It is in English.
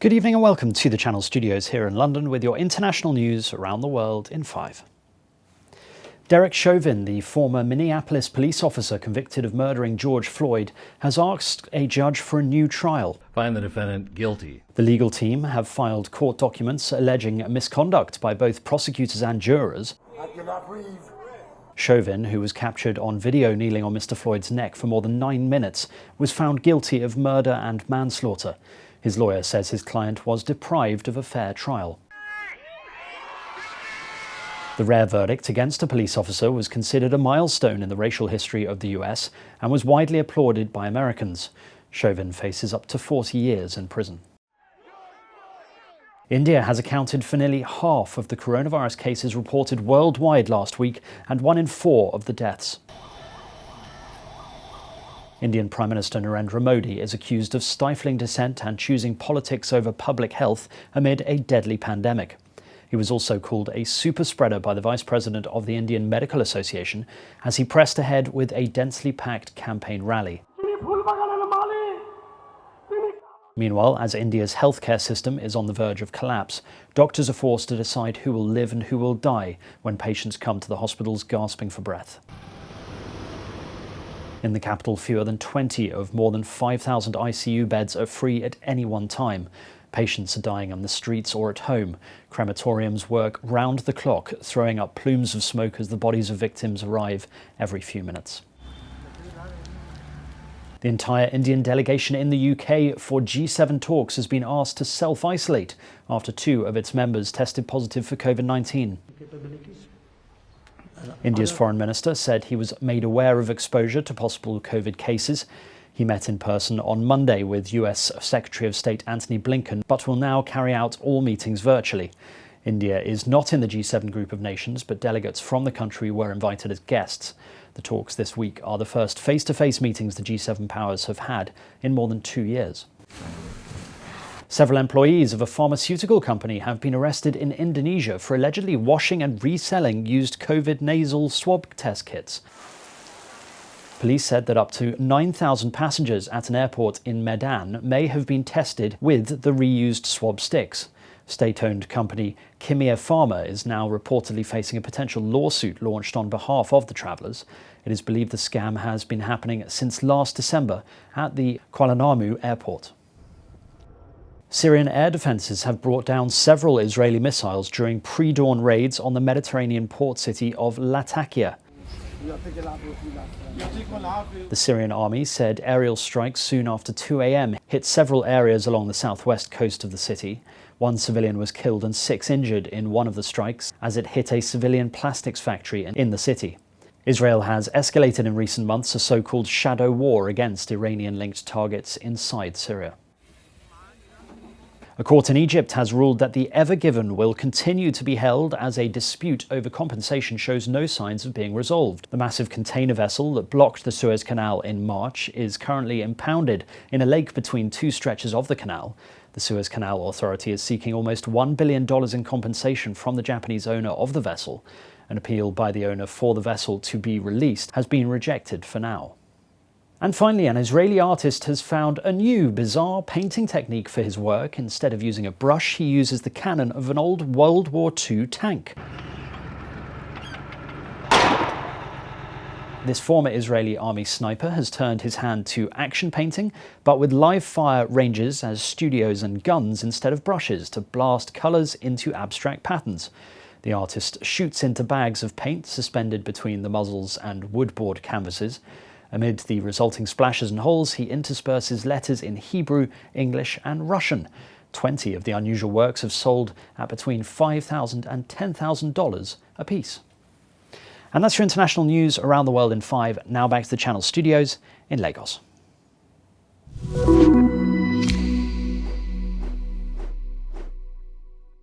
Good evening and welcome to the Channel Studios here in London with your international news around the world in 5. Derek Chauvin, the former Minneapolis police officer convicted of murdering George Floyd, has asked a judge for a new trial. Find the defendant guilty. The legal team have filed court documents alleging misconduct by both prosecutors and jurors. I cannot breathe. Chauvin, who was captured on video kneeling on Mr. Floyd's neck for more than 9 minutes, was found guilty of murder and manslaughter. His lawyer says his client was deprived of a fair trial. The rare verdict against a police officer was considered a milestone in the racial history of the US and was widely applauded by Americans. Chauvin faces up to 40 years in prison. India has accounted for nearly half of the coronavirus cases reported worldwide last week and 1 in 4 of the deaths. Indian Prime Minister Narendra Modi is accused of stifling dissent and choosing politics over public health amid a deadly pandemic. He was also called a super spreader by the Vice President of the Indian Medical Association as he pressed ahead with a densely packed campaign rally. Meanwhile, as India's healthcare system is on the verge of collapse, doctors are forced to decide who will live and who will die when patients come to the hospitals gasping for breath. In the capital, fewer than 20 of more than 5,000 ICU beds are free at any one time. Patients are dying on the streets or at home. Crematoriums work round the clock, throwing up plumes of smoke as the bodies of victims arrive every few minutes. The entire Indian delegation in the UK for G7 talks has been asked to self-isolate after 2 of its members tested positive for COVID-19. India's foreign minister said he was made aware of exposure to possible COVID cases. He met in person on Monday with US Secretary of State Antony Blinken, but will now carry out all meetings virtually. India is not in the G7 group of nations, but delegates from the country were invited as guests. The talks this week are the first face-to-face meetings the G7 powers have had in more than 2 years. Several employees of a pharmaceutical company have been arrested in Indonesia for allegedly washing and reselling used COVID nasal swab test kits. Police said that up to 9,000 passengers at an airport in Medan may have been tested with the reused swab sticks. State-owned company Kimia Pharma is now reportedly facing a potential lawsuit launched on behalf of the travellers. It is believed the scam has been happening since last December at the Kuala Namu airport. Syrian air defences have brought down several Israeli missiles during pre-dawn raids on the Mediterranean port city of Latakia. The Syrian army said aerial strikes soon after 2 a.m. hit several areas along the southwest coast of the city. 1 civilian was killed and 6 injured in one of the strikes as it hit a civilian plastics factory in the city. Israel has escalated in recent months a so-called shadow war against Iranian-linked targets inside Syria. A court in Egypt has ruled that the Ever Given will continue to be held as a dispute over compensation shows no signs of being resolved. The massive container vessel that blocked the Suez Canal in March is currently impounded in a lake between 2 stretches of the canal. The Suez Canal Authority is seeking almost $1 billion in compensation from the Japanese owner of the vessel. An appeal by the owner for the vessel to be released has been rejected for now. And finally, an Israeli artist has found a new, bizarre painting technique for his work. Instead of using a brush, he uses the cannon of an old World War II tank. This former Israeli army sniper has turned his hand to action painting, but with live fire ranges as studios and guns instead of brushes to blast colours into abstract patterns. The artist shoots into bags of paint suspended between the muzzles and woodboard canvases. Amid the resulting splashes and holes, he intersperses letters in Hebrew, English and Russian. 20 of the unusual works have sold at between $5,000 and $10,000 apiece. And that's your international news around the world in 5. Now back to the Channel Studios in Lagos.